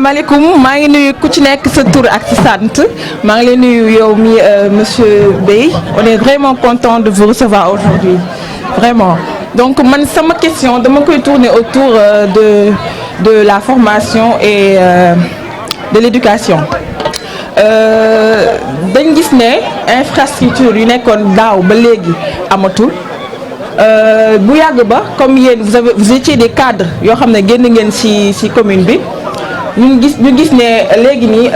asalaamaaleykum maa ngi nuyu ku ci nekk sa tur ak sa sant maa ngi lay nuyu yow mi monsieur Bey on est vraiment content de vous recevoir aujourd'hui vraiment donc man sama question dama koy tourner autour de la formation et de l'éducation dañ gis ne infrastructure yu nekkoon daaw ba léegi amatul bu yàgg ba comme yéen vous étiez des cadres yoo xam ne génn ngeen ci commune bi ñu gis ne léegi nii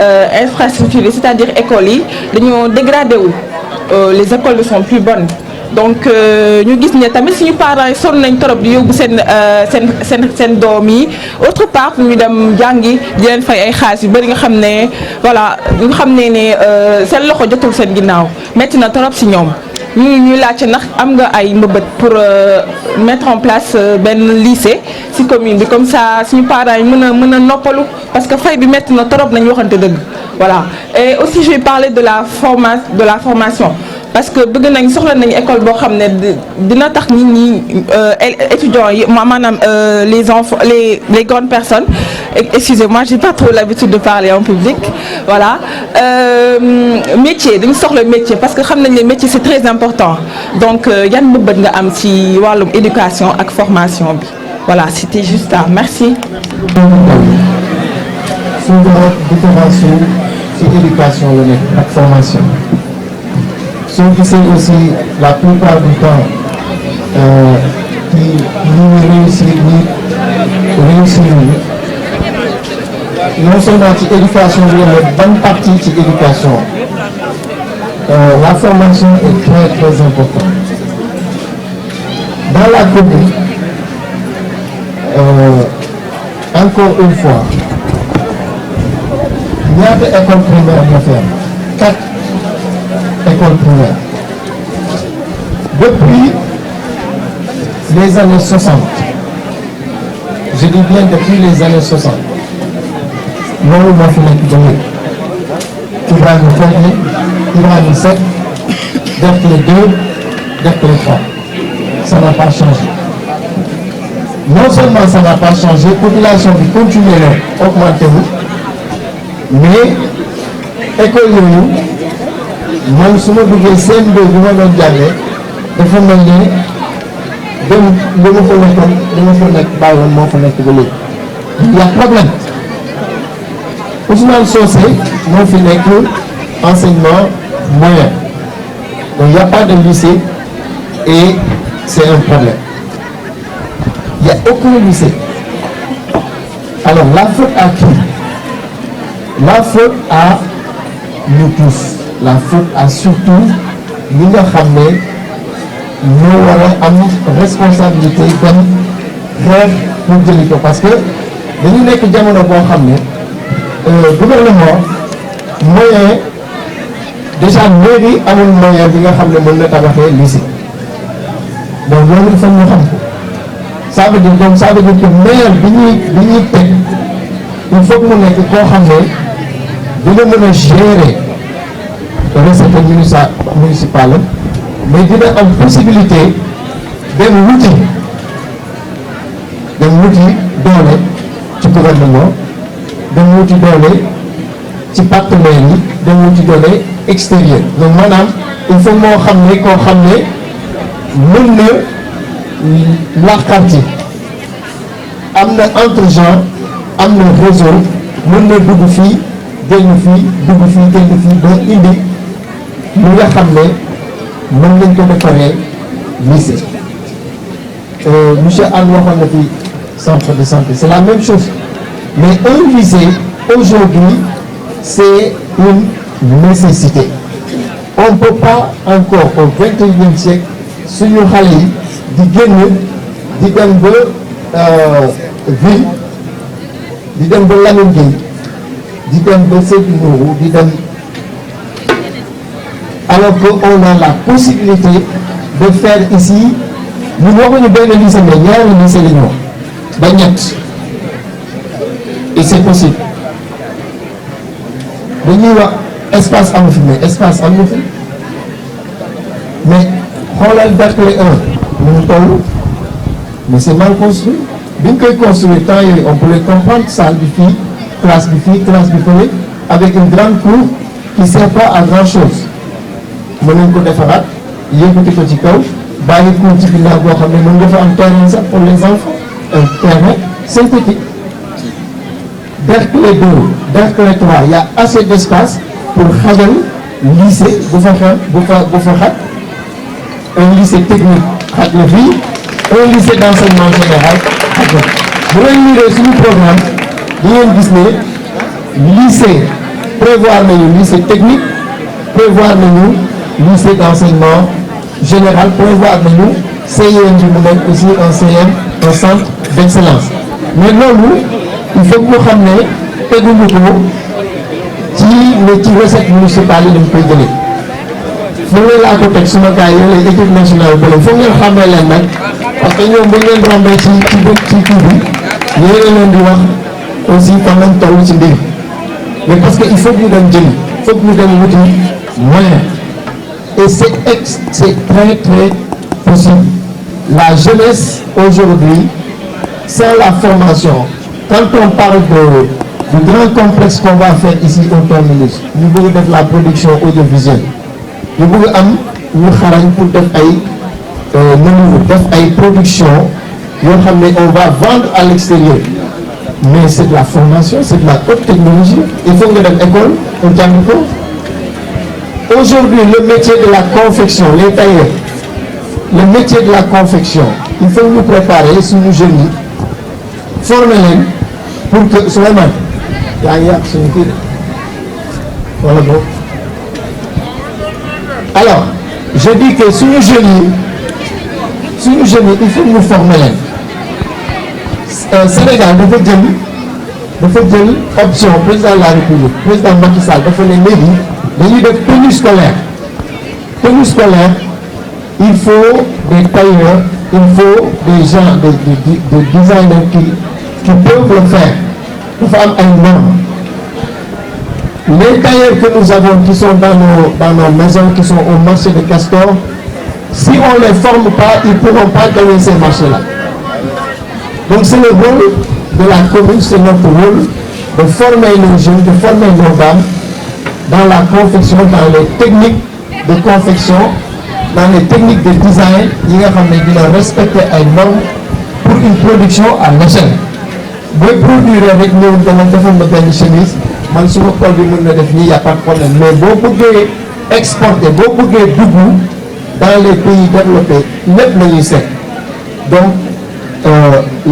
infrastructure yi c'est-à-dire écoles yi dañoo dégradé wu les écoles ne sont plus bonnes donc ñu gis ne tamit suñu parents yi sonn nañ trop di yóbbu seen doom yi autre part ñu dem jàngi di leen fay ay xaalis yu bëri nga xam ne voilà nga xam ne seen loxo jotul seen ginnaaw metti na trop ci ñoom ñuy laajte ndax am nga ay mbëbët pour mettre en place benn lycée ci commune bi comme ça suñu parents yi mën a noppalu parce que fay bi metti na trop nañu waxante dëgg voilà et aussi je vais parler de la formation parce que bëgg nañ soxla nañu école boo xam ne dina tax nit ñi étudiants yi maanaam les enfants les grandes personnes excusez-moi j'ai pas trop l'habitude de parler en public voilà métier dañu soxla métier parce que xam nañ ne métier c'est très important donc yan mbëbët nga am ci wàllum éducation ak formation bi voilà c'était juste ça merci. suñu différenciation ci éducation la nekk ak formation. soo gisee aussi la plupart du temps ñi réussir non seulement ci éducation bi mais bonne partie ci éducation la formation est très très importante dans la commune encore une fois ñaata école primaire ñoo fi am 4 école primaire depuis les années 60 je dis bien depuis les années 60 loolu moo fi nekk ba léegi Ibrahima Koné Ibrahima Seck Derklé 2 Derklé 3 ça n'a pas changé non seulement ça n'a pas changé population bi continuer na augmenter wu mais école yooyu man su ma duggee CM2 bi ma doon jàngee dafa mel ne dem li ma fa nekk bàyyi woon moo fa nekk ba léegi il y a problème Ousmane Socé moo fi nekk enseignement moyen donc il y a pas de lycée et c'est un problème il y a aucun lycée alors la faute à qui la faute à nous tous la faute à surtout ñi nga xam ne ñoo war a am responsabilité dem xeex pour jëli ko parce que dañu nekk jamono boo xam ne gouvernement moyen déjà mairie amul moyen bi nga xam ne mën na tabaxee lycée donc loolu il faut ñu xam ko ça veut dire que maire bi ñuy teg il faut que mu nekk koo xam ne dina mën a gérer recette municipale mais dina am possibilité dem wuti doole ci gouvernement dem wuti doole ci partenaires yi dem wuti doole extérieur donc maanaam il faut moo xam ne koo xam ne mën na laqarti am na entre-gens am na réseau mën na dugg fii génn fii dugg fii génn fii doo indi li nga xam ne mën nañ ko defaree lycée monsieur Anne waxoon na fi centre de santé c'est la même chose mais un lycée aujourd'hui c'est une nécessité on peut pas encore au XXIe siècle suñu xale yi di génn di dem ba ville di dem ba Lamine Gueye di dem ba Seydou Nourou di dem alors que on a la possibilité de faire ici ñun waxuñu benn lycée mais ñaari lycée la ñu wax ba ñett et c'est possible dañuy wax espace amu fi mais espace amu fi mais xoolal Derklé 1 mu toll mais c'est mal construit bi ñu koy construire temps yooyu on pouvait comprendre salle bi fii classe bi fii classe bi fële avec une grande cour qui sert pas à grand chose mën nañ ko defaraat yëkkati ko ci kaw bàyyi cour ci ginnaaw boo xam ne mën nga fa am terrain sax pour les enfants un terrain synthétique. Derklé 2 Derklé 3 il y a assez d'espace pour xajal lycée bu fa xaj un lycée technique xaj na fii un lycée d'enseignement général xaj na bu leen lire suñu programme di ngeen gis ne lycée prévoir nañu lycée technique prévoir nañu lycée d'enseignement général prévoir nañu CIM bi mu nekk aussi un CM un centre d'excellence mais loolu il faut que ñu xam ne teguñu ko ci recette municipale yi dañ koy jëlee fu ne laa ko teg suma gars yi lay équipe nationale bële foog ngeen xàmmee leen nag parce que ñoom bu ñu leen rombee ci kii bi yéen leen di wax aussi fan lañ toll ci mbir mais parce que il faut que ñu dem jëli il faut que ñu dem wuti moyen et c'est très très possible la jeunesse aujourd'hui sans la formation. Quand on parle du grand complexe qu'on va faire ici au terminus ñu bëgg def la production audiovisuelle ñu bëgg am ñu xarañ pour def ay def ay production yoo xam ne on va vendre à l'extérieur mais c'est de la formation c'est de la haute technologie il faut nga dem école on jàng ko aujourd'hui le métier de la confection les tailleurs le métier de la confection il faut nous préparer suñu jeunes yi former leen pour que Souleymane yaa ngi yàq suñu kii de wala boog alors je dis que suñu jeunes yi il faut ñu former leen Sénégal dafa jël option président de la République président Macky Sall dafa ne léegi dañuy def tenue scolaire il faut des tailleurs il faut des gens des designers qui peuvent le faire dafa am ay normes les tailleurs que nous avons qui sont dans nos maisons qui sont au marché de Castor si on les forme pas ils pourront pas gagner ces marchés-là donc c'est le rôle de la commune c'est notre rôle de former nos jeunes de former nos dames dans la confection dans les techniques de confection dans les techniques de design yi nga xam ne dina respecter ay normes pour une production à l'échelle booy produire rek ñëw dama defal ma benn chemise man suma col bi mën na def nii y a pas de problème mais boo bëggee exporter boo bëggee dugg dans les pays développés lépp la ñuy seet donc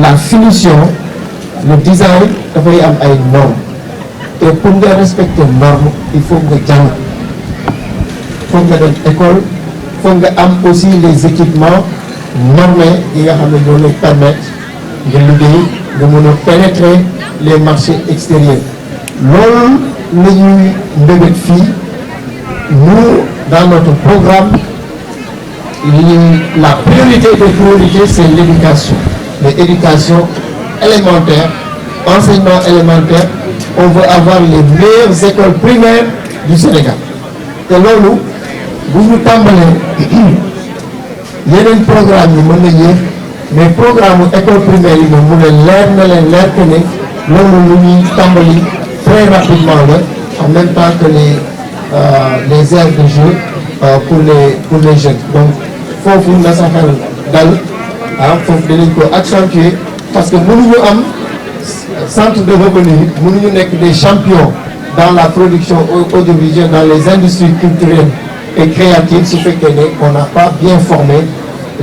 la finition le design dafay am ay normes et pour nga respecter normes il faut nga jàng foog nga dem école foog nga am aussi les équipements normés yi nga xam ne ñoo lay permettre nga liggéey nga mën a pénétrer les marchés extérieurs loolu la ñuy mbébét fii nous dans notre programme la priorité des priorités c'est l'éducation mais éducation élémentaire enseignement élémentaire on veut avoir les meilleures écoles primaires du Sénégal te loolu bu ñu tàmbalee yeneen programme yi mën na yéex mais programme école primaire yi moom mu leen leer na leen leer que ne loolu lu ñuy tàmbali très rapidement la en même temps que les aires de jeu pour les jeunes donc foofu na sa xel dal foofu dinañ ko accentuer parce que mënuñu am centre de revenu mënuñu nekk des champions dans la production audiovisuelle dans les industries culturelles et créatives su fekkee ne on n'a pas bien formé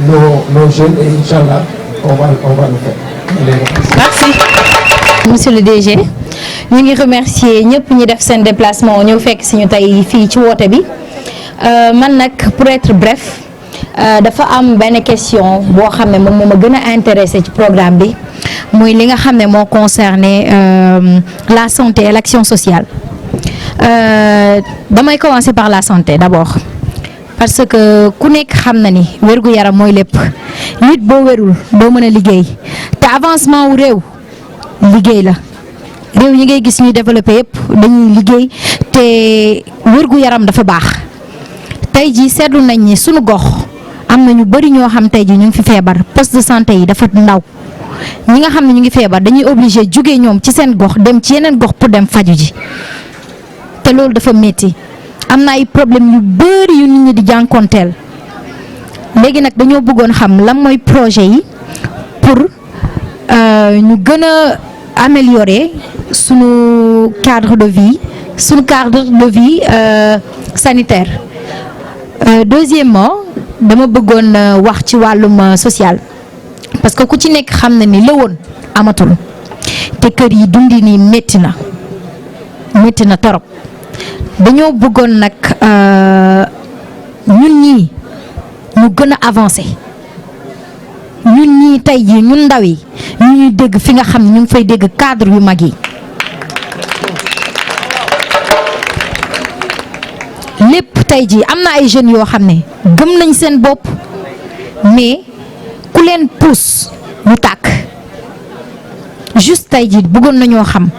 nos jeunes et Inch'Allah on va le faire. Merci. Monsieur le DG ñu ngi remercier ñëpp ñi def seen déplacement ñëw fekk si ñu tey fii ci woote bi man nag pour être bref dafa am benn question boo xam ne moom moo ma gën a intéressé ci programme bi muy li nga xam ne moo concerné la santé et l'action sociale damay commencer par la santé d'abord parce que ku nekk xam na ni wérgu yaram mooy lépp nit boo wérul doo mën a liggéey te avancement wu réew liggéey la réew yi ngay gis ñuy développé yëpp dañuy liggéey te wérgu yaram dafa baax tey jii seetlu nañ ni sunu gox am na ñu bari ñoo xam tey jii ñu ngi fi feebar poste de santé yi dafa ndaw ñi nga xam ne ñu ngi feebar dañuy obligé jóge ñoom ci seen gox dem ci yeneen gox pour dem faju ji te loolu dafa métti am na ay problème yu bëri yu nit ñi di jànkonteel léegi nag dañoo bëggoon xam lan mooy projet yi pour ñu gën a améliorer sunu cadre de vie sanitaire. Deuxièmement dama bëggoon wax ci wàllum social parce que ku ci nekk xam na ni la woon amatul te kër yi dundi nii métti na torop dañoo bëggoon nag ñun ñii ñu gën a avancer ñun ñii tey jii ñun ndaw yi ñu ñuy dégg fi nga xam ne ñu ngi fay dégg cadre yu mag yi lépp tey jii am na ay jeunes yoo xam ne gëm nañ seen bopp mais ku leen pousse ñu tàkk juste tey jii bëggoon nañoo xam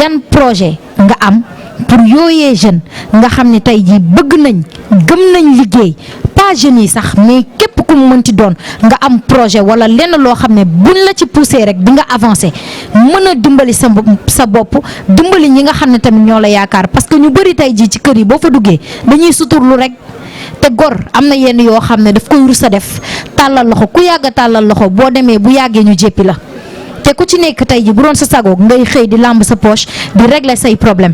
yan projet nga am pour yooyee jeune nga xam ne tey jii bëgg nañ gëm nañ liggéey pas jeunes yi sax mais képp ku mu mënti doon nga am projet wala lenn loo xam ne buñ la ci poussé rek di nga avancé mën a dimbali sa bopp dimbali ñi nga xam ne tamit ñoo la yaakaar parce que ñu bëri tey jii ci kër yi boo fa duggee dañuy suturlu rek te gor am na yenn yoo xam ne daf koy rus a def tàllal loxo ku yàgg a tàllal loxo boo demee bu yàggee ñu jéppi la te ku ci nekk tey ji bu doon sa sagoog ngay xëy di làmb sa poche di régler say problème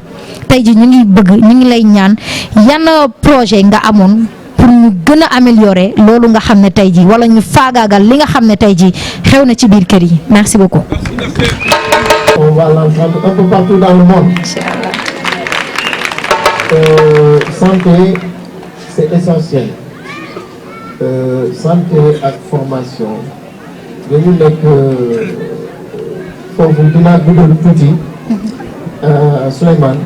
tey ji ñu ngi lay ñaan yan projet nga amoon pour ñu gën a améliorer loolu nga xam ne tey ji wala ñu faagaagal li nga xam ne tey ji xew na ci biir kër yi merci beaucoup. On va l'entendre un peu partout dans le monde. Santé, c'est essentiel. Santé ak formation dañu nekk foofu dinaa guddal tuuti Souleymane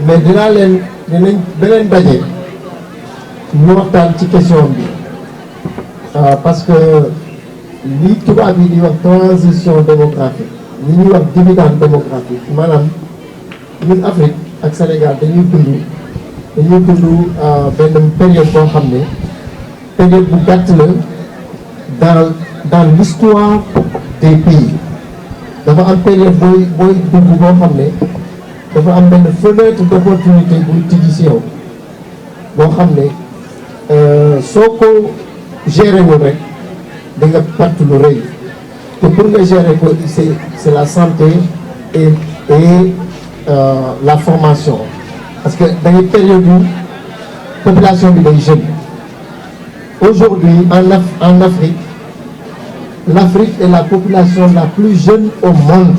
mais dinañ beneen daje ñu waxtaan ci question bi parce que li tubaab yi di wax transition démographique li ñuy wax dividende démographique maanaam ñun Afrique ak Sénégal dañuy dund benn période boo xam ne période bu gàtt la dans l'histoire des pays dafa am période booy dugg boo xam ne dafa am benn fenêtre d'opportunité buy tijji si yow boo xam ne soo ko gérer wul rek da nga perte lu rëy te pour nga gérer ko c'est la santé et la formation parce que da ngay période yu population bi day jeune. Aujourd'hui en Afrique, l'Afrique est la population la plus jeune au monde.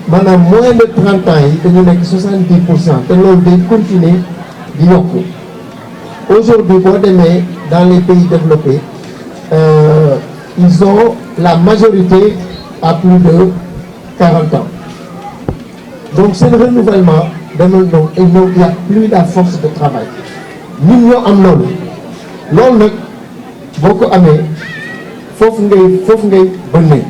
Maanaam moins de 30 ans yi dañu nekk 70% te loolu day continuer di yokku. Aujourd'hui boo demee dans les pays développés ils ont la majorité à plus de 40 ans. Donc c'est le renouvellement demul noonu et donc il y a plus la force de travail. ñun ñoo am loolu nag boo ko amee foofu ngay bënnee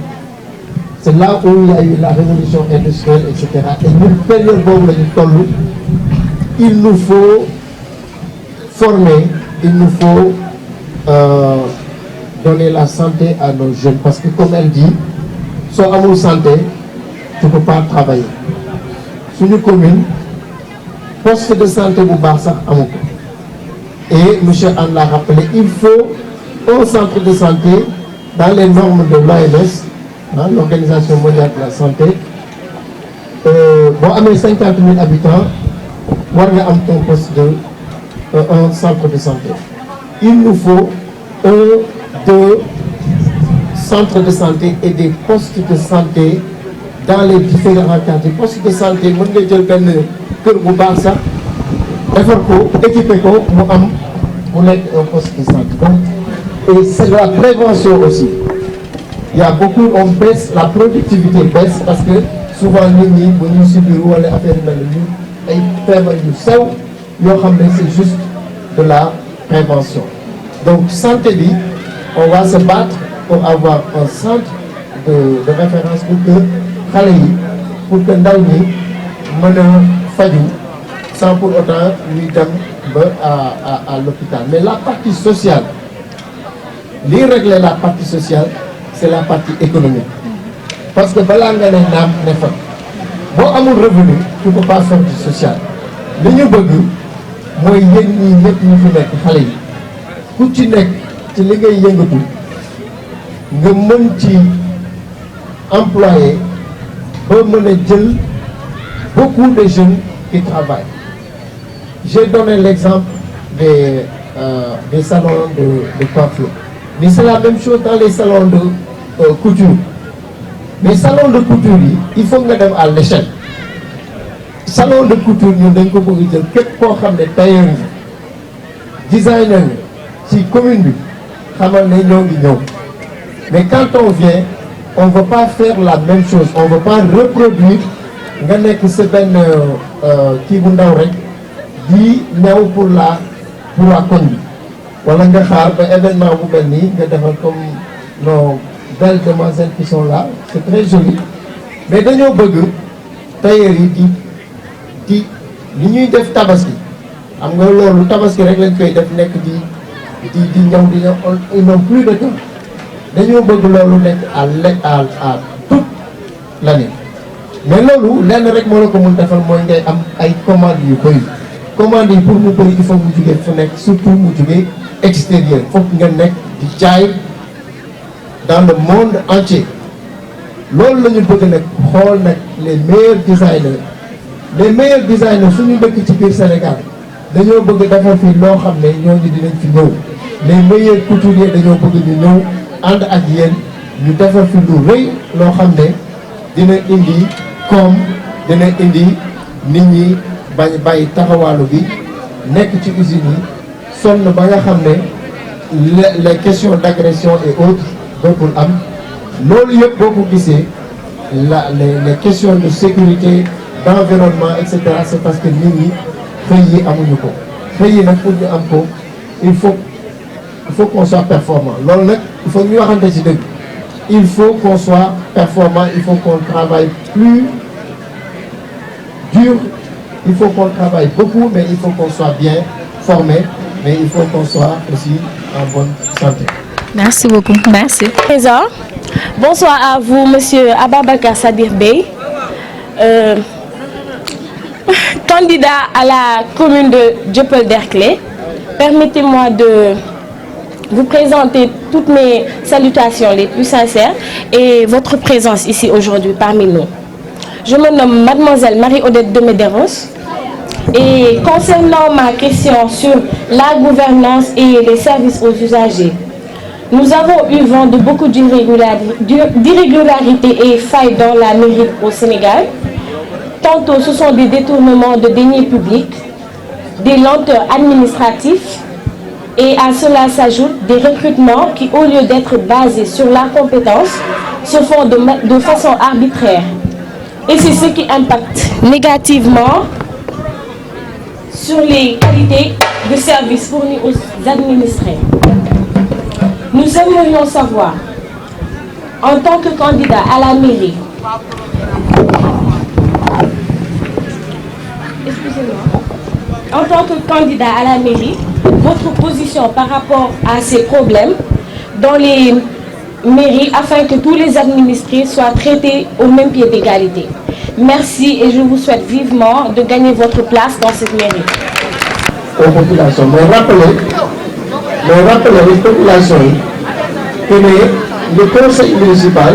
c'est là où il y a eu la révolution industrielle et cetera et ñun période boobu la ñu toll il nous faut former il nous faut donner la santé à nos jeunes parce que comme elle dit soo amul santé tu peux pas travailler suñu commune poste de santé bu baax sax amu ko. Et monsieur Anne l'a rappelé, il faut un centre de santé dans les normes de l'OMS, l'Organisation mondiale de la santé. Boo amee 50 000 habitants war nga am un centre de santé. Il nous faut 2 centres de santé et des postes de santé dans les différents quartiers. Postes de santé mën nga jël benn kër bu baax sax defar ko équiper ko mu am mu nekk un poste de santé. Et c'est la prévention aussi. Il y a beaucoup, on baisse, la productivité baisse parce que souvent nit ñi bu ñuy subir wala affaire yu mel ni ay feebar yu sew yoo xam ne c'est juste de la prévention. Donc santé bi on va se battre pour avoir un centre de référence pour que xale yi pour que ndaw ñi mën a faju sans pour autant ñuy dem ba à l'hôpital. Mais la partie sociale, li régler la partie sociale, c'est la partie économique. Parce que balaa nga ne naam ne fa boo amul revenu tu peux pas faire du social. li ñu bëgg mooy yéen ñii ñëpp ñu fi nekk xale yi ku ci nekk ci li ngay yëngatu nga mën ci employé ba mën a jël beaucoup de jeunes qui travaillent. J'ai donné l'exemple des salons de coiffure. Mais c'est la même chose dans les salons de couture. Mais salons de couture yi il faut nga dem à l'échelle. Salon de couture ñun dañ ko bëgg jël képp koo xam ne tailleur yi designer yi ci commune bi xamal ne ñoo ngi ñëw. Mais quand on vient on veut pas faire la même chose, on veut pas reproduire nga nekk sa benn kii bu ndaw rek di ñëw pour la koñ bi wala nga xaar ba événement bu mel nii nga defal comme nos belles demoiselles qui sont là, c'est très joli. Mais dañoo bëgg tailleur yi di li ñuy def tabaski xam nga loolu tabaski rek lañ koy def nekk di ñëw di ñëw ils n'ont plus de temps. dañoo bëgg loolu nekk à toute l'année mais loolu lenn rek moo la ko mun defal mooy ngay am ay commandes yu bëri commandes yi pour mu bëri il faut mu jugee fu nekk surtout mu jugee extérieur foog nga nekk di jaay dans le monde entier loolu la ñu bëgg nag xool nag les meilleurs designers suñu dëkk ci biir Sénégal dañoo bëgg defar fii loo xam ne ñooñu dinañ fi ñëw les meilleurs couturiers dañoo bëgg ñu ñëw ànd ak yéen ñu defar fi lu rëy loo xam ne dina indi koom dina indi nit ñi bañ bàyyi taxawaalu bi nekk ci usines yi sonn ba nga xam ne les questions d'agression et autres dootul am loolu yëpp boo ko gisee les questions de sécurité d'environnement et cetera c'est parce que nit ñi xëy yi amuñu ko xëy yi nag pour ñu am ko il faut qu'on soit performant loolu nag il faut ñu waxante ci dëgg il faut qu'on soit performant il faut qu'on travaille plus dur il faut qu'on travaille beaucoup mais il faut qu'on soit bien formé mais il faut qu'on soit aussi en bonne santé. Merci beaucoup. Merci. Présent. Bonsoir à vous, Monsieur Ababacar Sadikh Bèye, candidat à la commune de Dieuppeul-Derklé. Permettez-moi de vous présenter toutes mes salutations les plus sincères et votre présence ici aujourd'hui parmi nous. Je me nomme Mademoiselle Marie-Odette de Medeiros et concernant ma question sur la gouvernance et les services aux usagers, nous avons eu vent de beaucoup d'irrégularités et failles dans la mairie au Sénégal. Tantôt ce sont des détournements de deniers publics, des lenteurs administratives et à cela s'ajoutent des recrutements qui, au lieu d'être basés sur la compétence, se font de façon arbitraire. Et c'est ce qui impacte négativement sur les qualités de service fournis aux administrés. Nous aimerions savoir, en tant que candidat à la mairie, en tant que candidat à la mairie, votre position par rapport à ces problèmes dans les mairies afin que tous les administrés soient traités au même pied d'égalité. Merci et je vous souhaite vivement de gagner votre place dans cette mairie. Aux populations, mais rappelez les populations que le conseil municipal,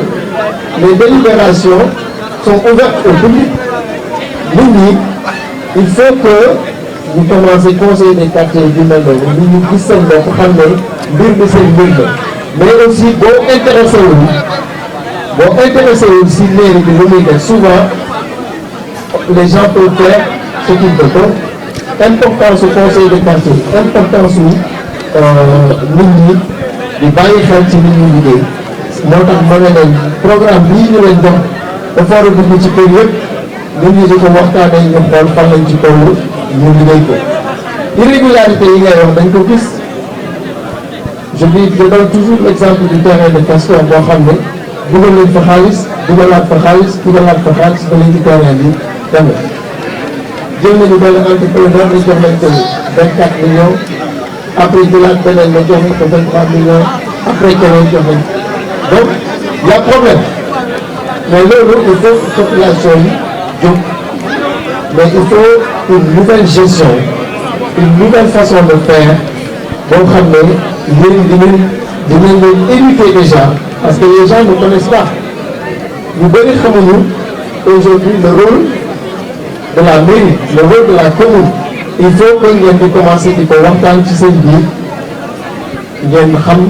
les délibérations sont ouvertes au public. Nous, il faut que vous commencez conseil des quartiers du mel noonu ñu gis seen bopp xam ne mbir mi seen mbir la mais aussi boo intéressé wul si mairie bi lu muy def souvent les gens peuvent faire ce qu'ils veulent. Donc importance su conseil de quartier importance su nit ñi di bàyyi xel ci nit ñi liggéey moo tax ma ne leen programme bii ñu leen jox dafa war a dugg ci kër yëpp nit ñi di ko waxtaanee ñu xool fan lañ ci toll ñu liggéey ko. irrégularité yi ngay wax dañ ko gis je donne toujours l'exemple du terrain de Castor boo xam ne dugal nañ fa xaalis dugalaat fa xaalis ba léegi terrain bi dem na jël nañu benn entrepreneur ñu jox nañ ko 24 millions après jëlaat beneen la jox nañ ko 23 millions après keneen jox nañ donc y a problème mais loolu il faut population yi jóg mais il faut une nouvelle gestion une nouvelle façon de faire boo xam ne yéen di ngeen leen éduquer déjà parce que les gens ne connaissent pas ñu bëri xamuñu aujourd'hui le rôle de la mairie le rôle de la commune il faut que ngeen di commencer di ko waxtaan ci seen biir ngeen xam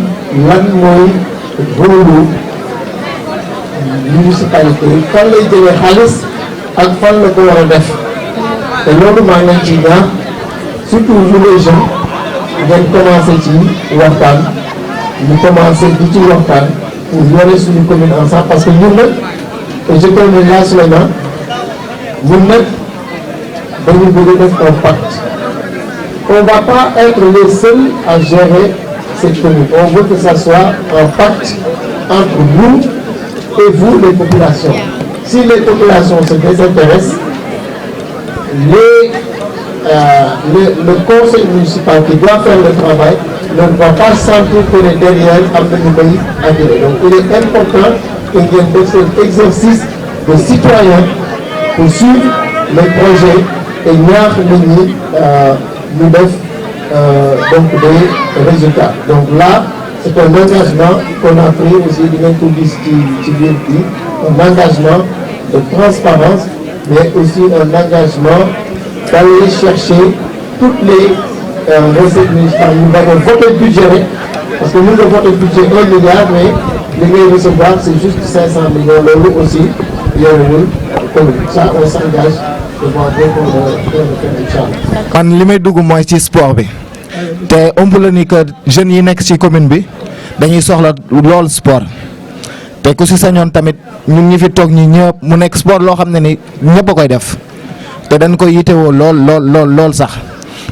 lan mooy rôle municipalité fan lay jëlee xaalis ak fan la ko war a def te loolu maa ngi leen ci ñaax surtout ñu les jeunes ngeen commencer ci waxtaan ñu commencer di ci waxtaan pour yore suñu commune ensemble parce que ñun nag et je termine là Souleymane ñun nag dañu bëgg def un pacte on va pas être les seuls à gérer cette commune on veut que ça soit un pacte entre nous et vous les populations si les populations se désintéressent le conseil municipal qui doit faire le travail ne va pas sentir que les derrière am nañu koy adhéré donc il est important que ngeen def seen exercice de citoyen pour suivre les projets et ñaax nit ñi ñu def donc des résultats donc là c'est un engagement qu'on a pris aussi di ngeen ko gis ci biir bi un engagement de transparence mais aussi un engagement d'aller chercher toutes les recettes municipales ñu bañ a voter budget rek parce que nous nga voter budget 1 milliard mais li ngay recevoir c'est juste 500 millions loolu aussi yorewul commune ça on s'engage devant des inchallah. man li may dugg mooy ci sport bi te ëmb la ni que jeunes yi nekk ci commune bi dañuy soxla lool sport te ku ci sañoon tamit ñun ñi fi toog ñi ñëpp mu nekk sport loo xam ne ni ñëpp a koy def te dañ koy yitewoo lool sax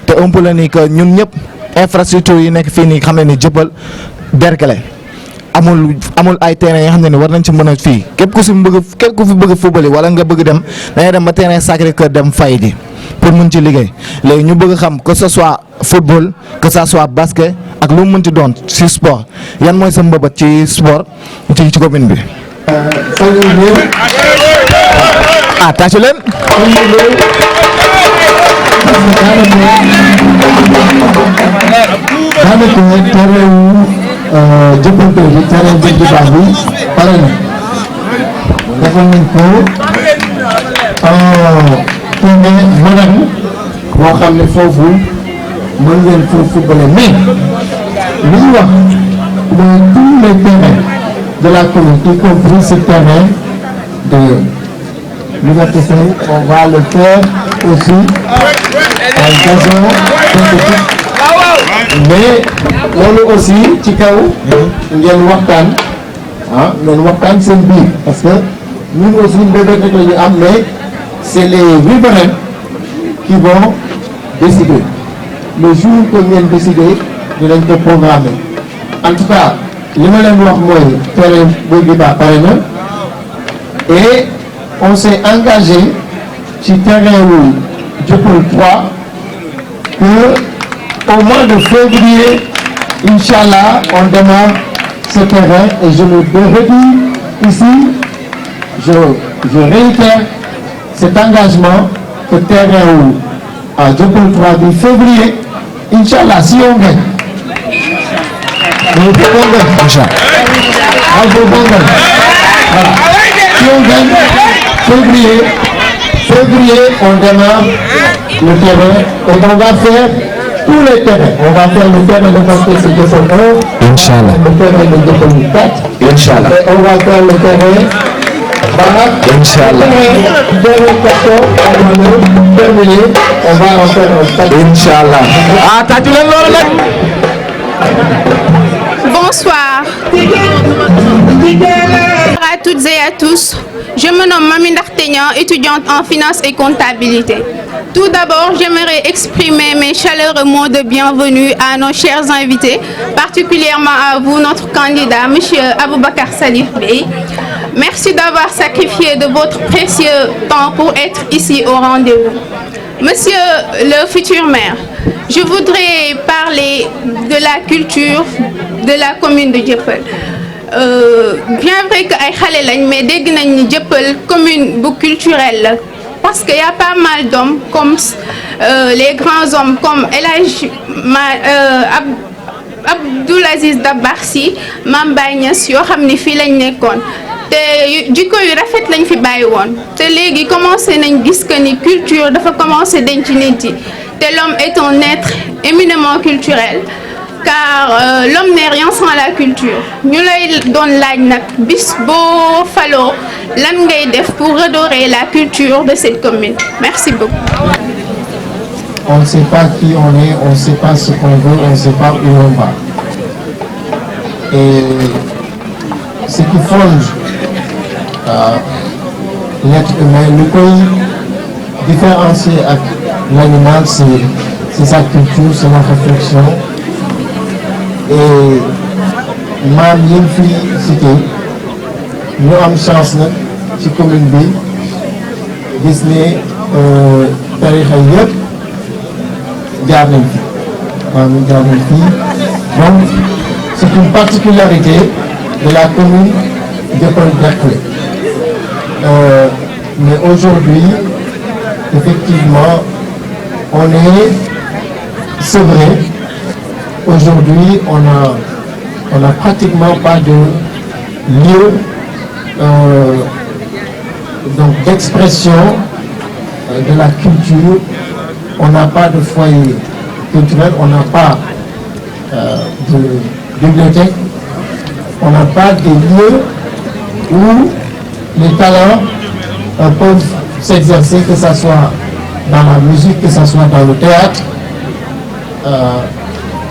te ëmb la ni que ñun ñëpp infrastructure yi nekk fii nii xam ne ni jëppal Derklé amul ay terrain yoo xam ne ni war nañ ci mën a fii képp ku fi bëgg football wala nga bëgg dem dangay dem ba terrain Sacré-Cœur dem fay ji pour mun ci liggéey léegi ñu bëgg xam que ce soit football que ça soit basket ak lu mu mën ci doon ci sport yan mooy sa mbëbët ci sport ci commune bi. tàccu leen. jëppante bi terrain bi di baax bi pare na defal nañ ko terrain moderne boo xam ne foofu mën ngeen foofu footballer mais li ñu wax mooy tous les terrains de la commune y compris ce terrain de Liberté 5 on va le faire aussi en gazon synthétique mais loolu aussi ci kaw ngeen waxtaan seen biir parce que ñun aussi mbébét rek la ñu am mais c'est les riverains qui vont décider le jour que ngeen décider dinañ ko programmer en tout cas li ma leen wax mooy terrain bi ba pare na et on s'est engagé ci terrain wu Dieuppeul 3 que au mois de février Inch'Allah, on démarre ce terrain et je le redis ici, je réitère cet engagement que terrain à Dieuppeul 3 du février, Inch'Allah, si on gagne. Si on gagne, février, on démarre le terrain et on va faire tous les terrains. On va faire le terrain de Pampès de Dieuppeul 1, Inch'Allah. le terrain de Dieuppeul 4, Inch'Allah. et on va faire le terrain Barak, Inch'Allah. le terrain 14, on va terminer, on va en faire un stade. Inch'Allah. Tàccu leen loolu nag. Bonsoir à toutes et à tous. Je me nomme Mami Ndartegnan, étudiante en finance et comptabilité. Tout d'abord, j'aimerais exprimer mes chaleureux mots de bienvenue à nos chers invités, particulièrement à vous, notre candidat, M. Aboubacar Salif Bey. Merci d'avoir sacrifié de votre précieux temps pour être ici au rendez-vous. Monsieur le futur maire, je voudrais parler de la culture de la commune de Dieuppeul. bien vrai que ay xale lañ mais dégg nañ ni Dieuppeul commune bu culturelle la parce que y a pas mal d'hommes comme les grands hommes comme El Hadj Abdoul Aziz Dabakh Sy Mame Baye Niass yoo xam ni fii lañ nekkoon te jikko yu rafet lañ fi bàyyi woon te léegi commencé nañ gis que ni culture dafa commencé denc nit yi te l'homme est un être éminemment culturel car l'homme n'est rien sans la culture ñu lay doon laaj nag bis boo faloo lan ngay def pour redorer la culture de cette commune. Merci beaucoup. On ne sait pas qui on est, on ne sait pas ce qu'on veut, on ne sait pas où on va. Et ce qui fonde l'être humain, le pays différencié avec l'animal, c'est sa culture, c'est la réflexion. Et maam yi ñu fi cité ñu am chance nag ci commune bi gis ne tarixa yëpp jaar nañ fi maam yi jaar nañ fi donc c'est une particularité de la commune Dieuppeul-Derklé. Mais aujourd'hui effectivement on est sevré. Aujourd'hui, on n'a pratiquement pas de lieu donc d'expression de la culture. On n'a pas de foyer culturel, on n'a pas de bibliothèque, on n'a pas de lieu où les talents peuvent s'exercer, que ce soit dans la musique, que ce soit dans le théâtre.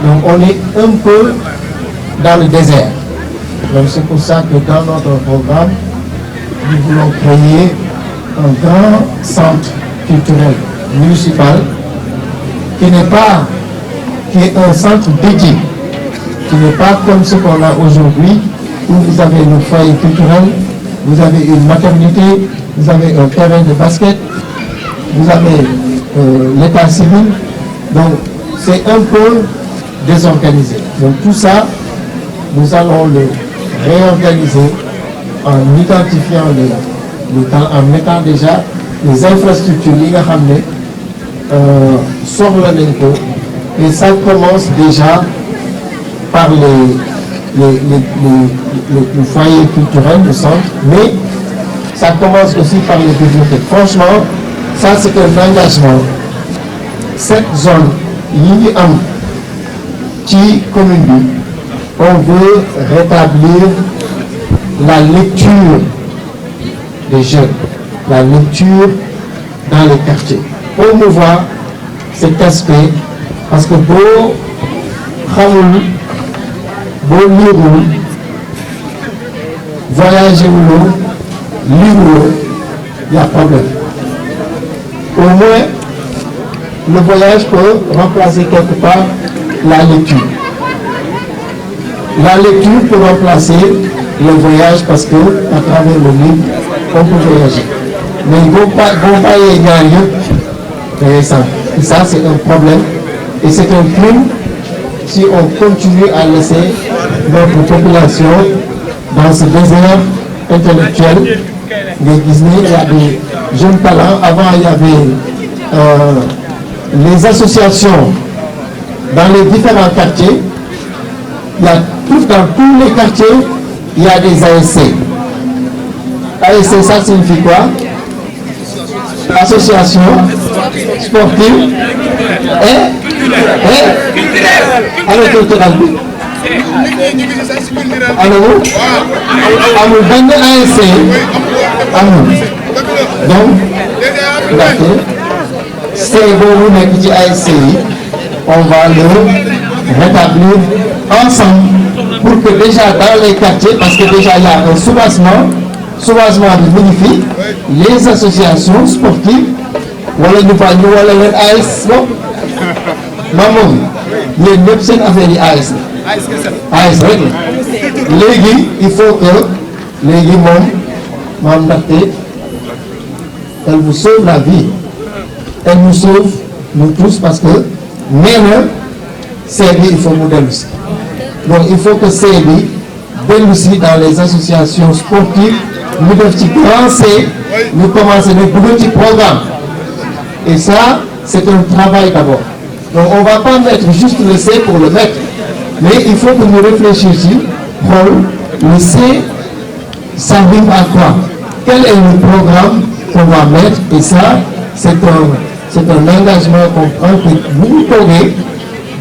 Donc on est un peu dans le désert. Donc c'est pour ça que dans notre programme, nous voulons créer un grand centre culturel municipal qui est un centre dédié, qui n'est pas comme ce qu'on a aujourd'hui, où vous avez le foyer culturel, vous avez une maternité, vous avez un terrain de basket, vous avez l'état civil. Donc c'est un peu désorganisé. Donc tout ça, nous allons le réorganiser en identifiant le temps, en mettant déjà les infrastructures yi nga xam ne soxla nañ ko, et ça commence déjà par le foyer culturel, le centre, mais ça commence aussi par les bibliothèques. Franchement, ça c'est un engagement. Cette zone yi ngi am ci commune bi, on veut rétablir la lecture des jeunes, la lecture dans les quartiers, promouvoir cet aspect, parce que boo xamul, boo liirul, voyager wuloo, liiruloo, y a problème. Au moins le voyage peut remplacer quelque part la lecture. La lecture peut remplacer le voyage parce que à travers le livre, on peut voyager. Mais boo bàyyee ñaar yëpp day sànq. Et ça c'est un problème et c'est un crime si on continue à laisser notre population dans ce désert intellectuel. Nga gis ne il y a des jeunes talents. Avant il y avait les associations dans les différents quartiers. Il y a dans tous les quartiers, il y a des ASC. ASC, ça signifie quoi? Association sportive et culturelle. Alors, amul benn ASC amul. Donc, ndaxte c'est boobu nekk ci ASC yi, on va le rétablir ensemble pour que déjà dans les quartiers, parce que déjà il y a un soubassement bi mu ngi fi, les associations sportives wala ñu fa ñu wala leen AS bopp moom yéen ñëpp seen affaire yi AS la AS rek la léegi il faut que léegi moom ndaxte elle vous sauve la vie, elle nous sauve nous tous, parce que nee na see bi il faut mu dellu si. Donc il faut que see bi dellu si dans les associations sportives ñu def ci grand C ñu commencé nag dugal ci programme et ça c'est un travail d'abord. Donc on va pas mettre juste le C pour le mettre, mais il faut que nous réfléchissions ci xool le C ça rime à quoi, quel est le programme qu'on va mettre, et ça c'est un engagement qu'on prend que bu ñu toogee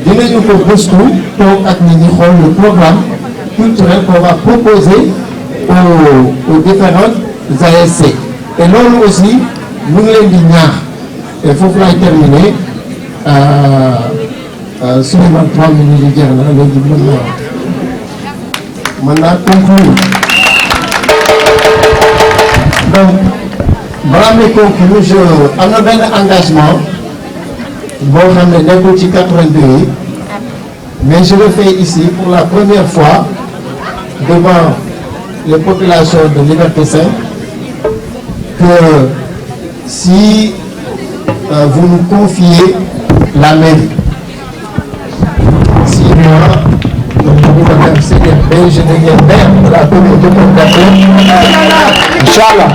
dinañu ko gëstu toog ak nit ñi xool le programme culturel qu'on va proposer aux différentes ASC. Et loolu aussi ñu ngi leen di ñaax et foofu laay terminer Souleymane 3 minutes yi jeex na léegi mën naa conclure. Donc balaa may conclure am na benn engagement boo xam ne nekkul ci 82 yi mais je le fais ici pour la première fois devant les populations de Liberté 5 que si vous nous confiez la mairie, si moi, Madame CDP, je deviens maire de la commune de Pointe-à-Pitre, Inch'Allah,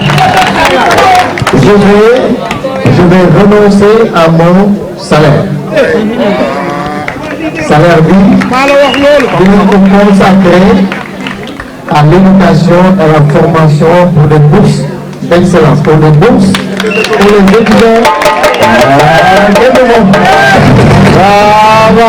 je vais renoncer à mon salaire. Salaire dinañ ko consacrer à l'éducation et la formation pour des bourses d'excellence, pour des bourses pour les étudiants. Bravo.